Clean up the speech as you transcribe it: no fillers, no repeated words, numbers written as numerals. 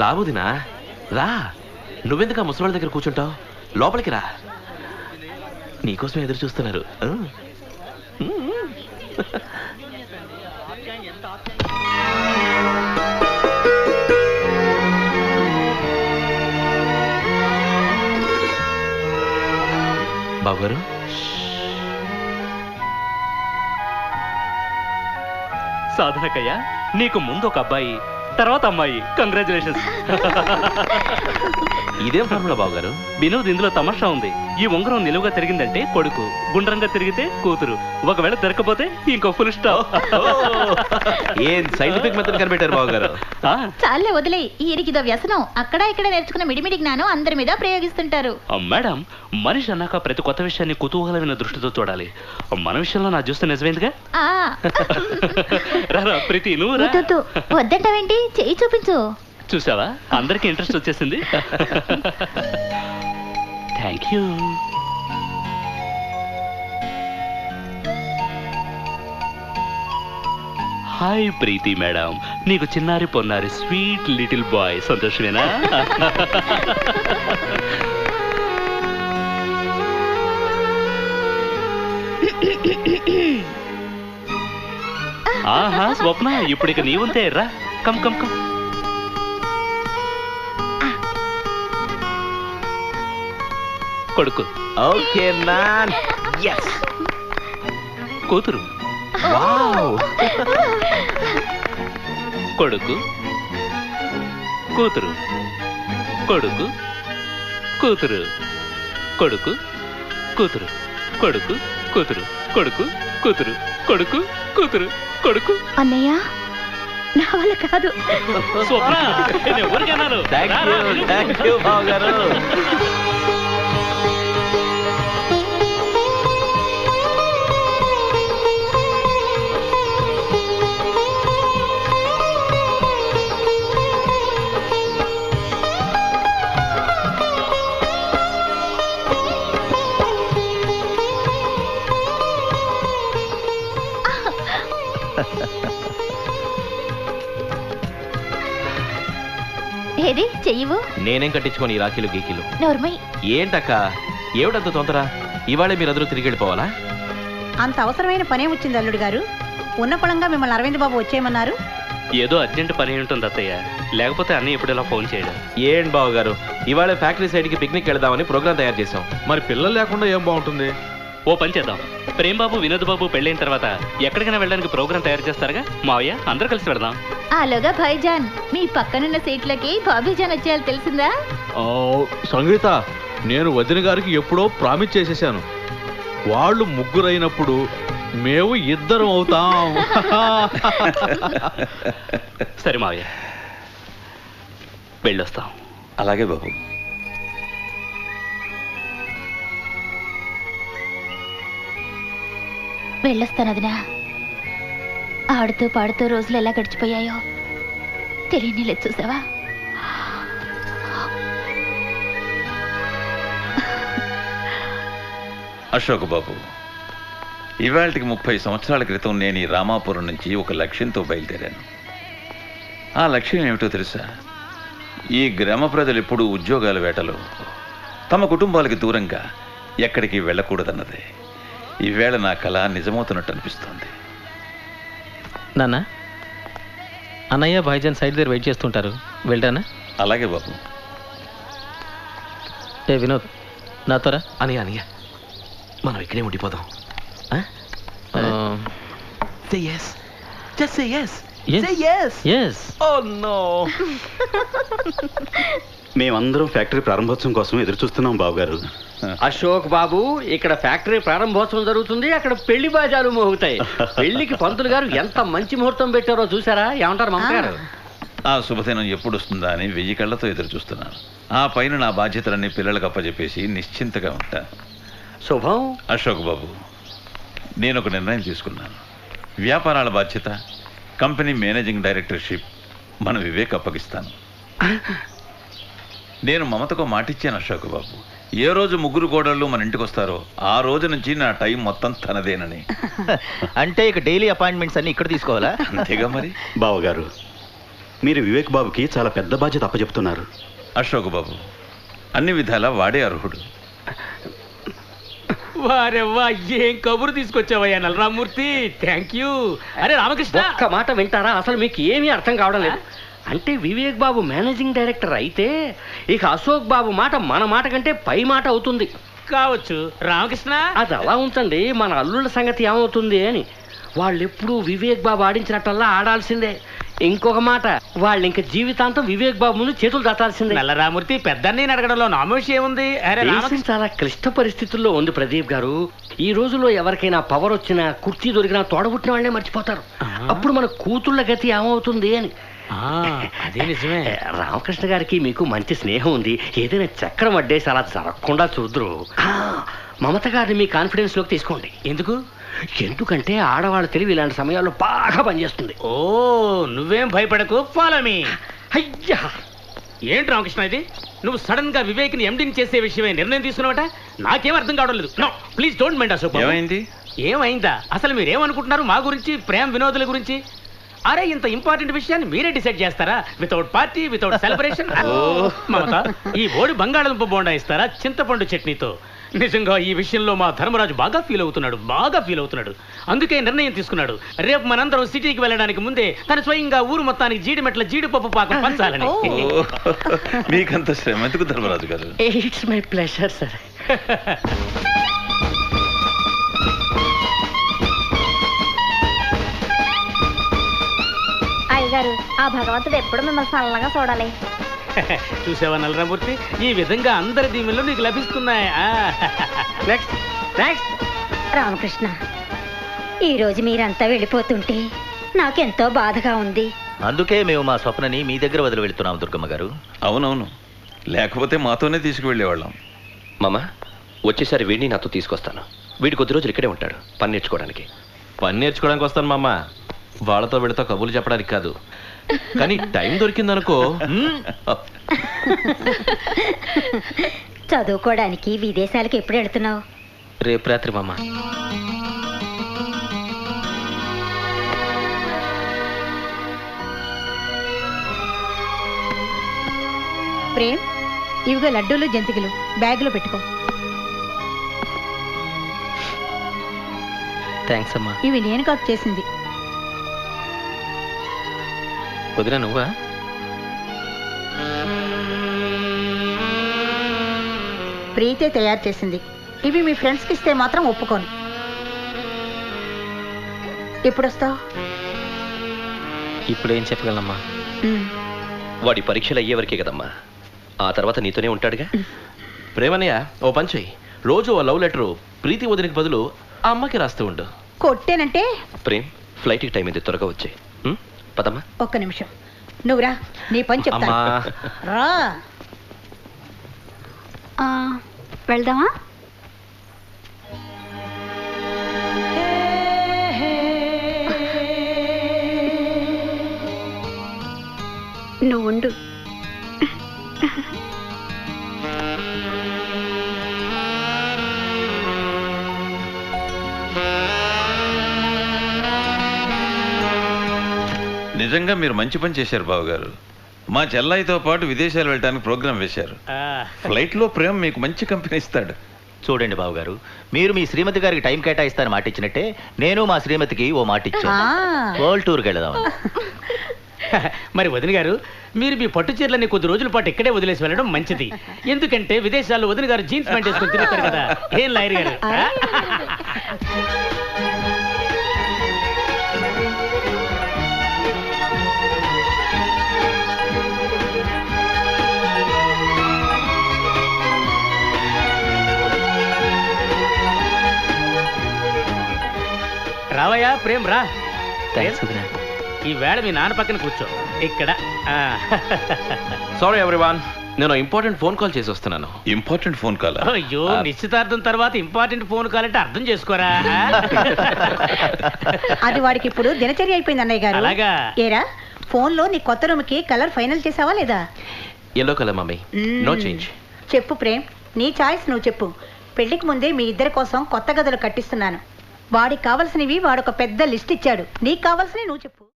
రాబోదినా రా. నువ్వెందుకు ఆ ముసలివాళ్ళ దగ్గర కూర్చుంటావు? లోపలికి రా, నీకోసం ఎదురు చూస్తున్నారు. బాబు గారు, సాధనకయ్య, నీకు ముందు ఒక అబ్బాయి, తర్వాత అమ్మాయి. కంగ్రాచులేషన్స్. ఇదేం ఫార్ములా బాబు గారు? వినోద్, ఇందులో తమాషా ఉంది. ఈ ఉంగరం నిలువుగా తిరిగిందంటే కొడుకు, గుండ్రంగా తిరిగితే కూతురు. ఒకవేళ తిరగకపోతే ఇంకో ఫుల్ స్టాప్. ఏం సైంటిఫిక్ మెథడ్ కనిపెట్టారు బాబు గారు. చాలే వదిలే, ఈయనకిదో వ్యసనం. అక్కడ ఇక్కడ నేర్చుకున్న మిడిమిడి జ్ఞానం అందరి మీద ప్రయోగిస్తుంటారు. మేడం, మనిషి అన్నాక ప్రతి కొత్త విషయాన్ని కుతూహలమైన దృష్టితో చూడాలి. మన విషయంలో నా చూస్తే నిజమైందిగా. రారా ప్రీతి, నువ్వు రా. వద్దంటావేంటి? చెయ్యి చూపించు. చూసావా, అందరికి ఇంట్రెస్ట్ వచ్చేసింది. Thank you. Hi Preethi madam, నీకు చిన్నారి పొన్నారి స్వీట్ లిటిల్ బాయ్. సంతోషమేనా? ఆహా స్వప్న, ఇప్పుడు ఇక నీవుంతే. రా, కమ్ కమ్ కమ్. కొడుకు. Okay man. yes. కూతురు. వావ్. కొడుకు కూతురు, కొడుకు కూతురు, కొడుకు కూతురు, కొడుకు కూతురు, కొడుకు కూతురు, కొడుకు కూతురు, కొడుకు. అన్నయ్య, నా వల్ల కాదు. స్వప్న, నేను ఊరికన్నాను. థ్యాంక్ యూ బాబు గారు. ఏది చెయ్యవు? నేనేం కట్టించుకోని ఈ రాఖీలు గీకీలు. నోర్మై. ఏంటక్క, ఏమిటంత తొందర? ఇవాళే మీరందరూ తిరిగి వెళ్ళిపోవాలా? అంత అవసరమైన పనే వచ్చింది అల్లుడు గారు. ఉన్న పొలంగా మిమ్మల్ని అరవింద్ బాబు వచ్చేయమన్నారు. ఏదో అర్జెంట్ పని ఉంటుంది అత్తయ్య, లేకపోతే అన్నీ ఇప్పుడు ఇలా ఫోన్ చేయడం. ఏం బాబు గారు, ఇవాళ ఫ్యాక్టరీ సైడ్కి పిక్నిక్ వెళదామని ప్రోగ్రామ్ తయారు చేసాం. మరి పిల్లలు లేకుండా ఏం బాగుంటుంది? ఓ పని చేద్దాం, ప్రేమ్ బాబు వినోద్ బాబు పెళ్ళైన తర్వాత ఎక్కడికైనా వెళ్ళడానికి ప్రోగ్రామ్ తయారు చేస్తారుగా మావయ్య, అందరూ కలిసి పెడదాం. ఆలోగా భాయ్జాన్, మీ పక్కనున్న సీట్లకి బాబీజాన్ వచ్చేయాలి, తెలిసిందా? సంగీత, నేను వదిన గారికి ఎప్పుడో ప్రామిస్ చేసేసాను. వాళ్ళు ముగ్గురైనప్పుడు మేము ఇద్దరం అవుతాం. సరే మావయ్య, వెళ్ళొస్తాం. అలాగే బాబు. వెళ్ళొస్తాను వదినా. ఆడుతూ పాడుతూ రోజులు ఎలా గడిచిపోయాయో తెలియనిలేదు, చూసావా? అశోక్ బాబు, ఇవాళకి 30 సంవత్సరాల క్రితం నేను ఈ రామాపురం నుంచి ఒక లక్ష్యంతో బయలుదేరాను. ఆ లక్ష్యం ఏమిటో తెలుసా? ఈ గ్రామ ప్రజలు ఎప్పుడూ ఉద్యోగాల వేటలో తమ కుటుంబాలకి దూరంగా ఎక్కడికి వెళ్ళకూడదన్నదే. ఈవేళ నా కళ నిజమవుతున్నట్టు అనిపిస్తోంది. నాన్న, అన్నయ్య భాయ్జాన్ సైడ్ దగ్గర వెయిట్ చేస్తుంటారు, వెళ్ళానా? అలాగే బాబు. ఏ వినోద్, నాతోరా. అనయ్య, మనం ఇక్కడే ఉండిపోదాం. Say yes. Just say yes. Yes. Say yes. Yes. Oh no. మేమందరం ఫ్యాక్టరీ ప్రారంభోత్సవం కోసం ఎదురు చూస్తున్నాం బాబు గారు. అశోక్ బాబు, ఇక్కడ ఫ్యాక్టరీ ప్రారంభోత్సవం జరుగుతుంది, అక్కడ పెళ్లి బాజాలు మోగుతాయి. పెళ్లికి పంతులు గారు ఎంత మంచి ముహూర్తం పెట్టారో చూసారా? ఏమంటారు మమత గారు? ఆ శుభదినం ఎప్పుడు వస్తుందా అని 1000 కళ్ళతో ఎదురు చూస్తున్నాను. ఆ పైన నా బాధ్యతలన్నీ పిల్లలకు అప్పచెప్పేసి నిశ్చింతగా ఉంటాను. శుభం. అశోక్ బాబు, నేను ఒక నిర్ణయం తీసుకున్నాను. వ్యాపారాల బాధ్యత, కంపెనీ మేనేజింగ్ డైరెక్టర్షిప్ మన వివేక్ అప్పగిస్తాను. నేను మమతకు మాటిచ్చాను అశోక్ బాబు, ఏ రోజు ముగ్గురు కోడళ్ళు మన ఇంటికి వస్తారో ఆ రోజు నుంచి నా టైం మొత్తం తనదేనని. అంటే ఇక డైలీ అపాయింట్మెంట్స్ అన్ని ఇక్కడ తీసుకోవాలా? అంతేగా మరి. బావగారు, మీరు వివేక్ బాబుకి చాలా పెద్ద బాధ్యత అప్పచెప్తున్నారు. అశోక్ బాబు అన్ని విధాలా వాడే అర్హుడు. వారెవ్వా ఏం కబురు తీసుకొచ్చావయ్యా నలరామూర్తి. Thank you. అరే రామకృష్ణ, ఒక్క మాట వింటారా? అసలు మీకు ఏమీ అర్థం కావడం లేదు. అంటే వివేక్ బాబు మేనేజింగ్ డైరెక్టర్ అయితే ఇక అశోక్ బాబు మాట మన మాట కంటే పై మాట అవుతుంది కావచ్చు. రామకృష్ణ, అది అలా ఉంచండి. మన అల్లుళ్ళ సంగతి ఏమవుతుంది అని. వాళ్ళు ఎప్పుడు వివేక్ బాబు ఆడించినట్టల్లా ఆడాల్సిందే. ఇంకొక మాట, వాళ్ళు ఇంక జీవితాంతం వివేక్ బాబు ముందు చేతులు దాటాల్సిందే. నల్లరామూర్తి పెద్దన్నయ్యని అడగడంలో నామోషి ఏముంది? అరే దేశం రామకృష్ణ, చాలా క్లిష్ట పరిస్థితుల్లో ఉంది ప్రదీప్ గారు. ఈ రోజుల్లో ఎవరికైనా పవర్ వచ్చినా, కుర్చీ దొరికినా తోడబుట్టిన వాళ్ళే మర్చిపోతారు. అప్పుడు మన కూతుళ్ళ గతి ఏమవుతుంది అని. అదే నిజమే. రామకృష్ణ గారికి మీకు మంచి స్నేహం ఉంది. ఏదైనా చక్రం అడ్డేసి అలా జరగకుండా చూద్దరు. మమత గారిని మీ కాన్ఫిడెన్స్ లోకి తీసుకోండి. ఎందుకు? ఎందుకంటే ఆడవాళ్ళ తెలివి ఇలాంటి సమయాల్లో బాగా పనిచేస్తుంది. ఓ నువ్వేం భయపడకు, ఫాలో మీ. అయ్యా, ఏంటి రామకృష్ణ ఇది? నువ్వు సడన్ గా వివేక్ని ఎండింగ్ చేసే విషయమే నిర్ణయం తీసుకున్నావట. నాకేం అర్థం కావడం లేదు. No please don't mind Ashok. ఏమైంది? ఏమైందా? అసలు మీరేమనుకుంటున్నారు మా గురించి, ప్రేమ వినోదుల గురించి? అరే ఇంత ఇంపార్టెంట్ విషయాన్ని మీరే డిసైడ్ చేస్తారా? Without party, without celebration. Mamata, ఈ బోడి బంగాళదుంప బోండా ఇస్తారా చింతపండు చట్నీతో? నిజంగా ఈ విషయంలో మా ధర్మరాజు బాగా ఫీల్ అవుతున్నాడు. అందుకే నిర్ణయం తీసుకున్నాడు. రేపు మనందరం సిటీకి వెళ్ళడానికి ముందే తను స్వయంగా ఊరు మొత్తానికి జీడిమెట్ల జీడిపప్పు పాకం పంచాలని. మీకంత శ్రమ ఎందుకు ధర్మరాజు గారు? It's my pleasure sir. అయ్యగారు, ఆ భగవంతుడు ఎప్పుడు మిమ్మల్ని చల్లగా చూడాలి. చూసావా నల్లరామూర్తి, ఈ విధంగా అందరి దీవెనలు నీకు లభిస్తున్నాయి. Next next. రామకృష్ణ, ఈరోజు మీరంతా వెళ్ళిపోతుంటే నాకెంతో బాధగా ఉంది. అందుకే మేము మా స్వప్నని మీ దగ్గర వదిలి వెళ్తున్నాం దుర్గమ్మ గారు. అవునవును, లేకపోతే మాతోనే తీసుకువెళ్ళేవాళ్ళం. మామ, వచ్చేసారి వీడిని నాతో తీసుకొస్తాను. వీడి కొద్ది రోజులు ఇక్కడే ఉంటాడు పని నేర్చుకోవడానికి. పని నేర్చుకోవడానికి వస్తాను మామ, వాళ్ళతో వీళ్ళతో కబుర్లు చెప్పడానికి కాదు. కానీ టైం దొరికిందనుకో. చదువుకోవడానికి విదేశాలకు ఎప్పుడు వెళ్తున్నావు? రేపు రాత్రి మామ. ప్రేమ్, ఇవిగో లడ్డూలు జంతికలు బ్యాగులో పెట్టుకో. థ్యాంక్స్ అమ్మా. ఇవి నేను కాదు చేసింది. వదినా నువ్వా? ప్రీతే తయారు చేసింది. ఇవి మీ ఫ్రెండ్స్కి ఇస్తే మాత్రం ఒప్పుకోను. ఎప్పుడొస్తావు? ఇప్పుడేం చెప్పగలనమ్మా? వాడి పరీక్షలు అయ్యే వరకే కదమ్మా, ఆ తర్వాత నీతోనే ఉంటాడుగా. ప్రేమన్నయ్య, ఓ పని చెయ్యి. రోజు ఓ లవ్ లెటరు ప్రీతి వదినకి బదులు ఆ అమ్మకి రాస్తూ ఉండు. కొట్టేనంటే? ప్రేమ్, ఫ్లైట్కి టైం అయింది, త్వరగా వచ్చే. పదమ్మా. ఒక్క నిమిషం, నువ్వురా, నీ పని చెప్తా. రా. వెళ్దామా? నువ్వు ఉండు. నిజంగా మీరు మంచి పని చేశారు బావగారు. మా చెల్లాయితో పాటు విదేశాలు వెళ్ళడానికి ప్రోగ్రాం వేశారు. ఫ్లైట్ లో ప్రేమ మీకు మంచి కంపెనీ ఇస్తాడు. చూడండి బావగారు, మీరు మీ శ్రీమతి గారికి టైం కేటాయిస్తారని మాట ఇచ్చినట్టే నేను మా శ్రీమతికి ఓ మాట ఇచ్చాను. వరల్డ్ టూర్కి వెళదాం. మరి వదిన గారు, మీరు మీ పట్టు చీరలన్నీ కొద్ది రోజుల పాటు ఇక్కడే వదిలేసి వెళ్ళడం మంచిది. ఎందుకంటే విదేశాల్లో వదిన గారు జీన్స్ ప్యాంట్ వేసుకొని తిరుగుతారు కదా. ఏం లాయర్ గారు? రావయ్యా ప్రేమ్, రా. ఈ వేళ మీ నాన్న పక్కన కూర్చో ఇక్కడ. సారీ ఎవ్రీవన్, నేను ఇంపార్టెంట్ ఫోన్ కాల్ చేసి వస్తున్నాను. Important phone call? అయ్యో, నిశ్చితార్థం తర్వాత ఇంపార్టెంట్ ఫోన్ కాల్ అంటే అర్థం చేసుకోరా. అది వాడికి ఇప్పుడు దినచర్య అయిపోయింది అన్నయ్య గారు. అలాగా? ఏరా, ఫోన్ లో నీ కొత్త రూమ్ కి కలర్ ఫైనల్ చేసావా లేదా? Yellow colour mummy, no change. చెప్పు ప్రేమ్, నీ చాయిస్ నువ్వు చెప్పు. పెళ్లికి ముందే మీ ఇద్దరి కోసం కొత్త గదులు కట్టిస్తున్నాను. వాడికి కావలసినవి వాడొక పెద్ద లిస్ట్ ఇచ్చాడు. నీకు కావాల్సినవి నువ్వు చెప్పు.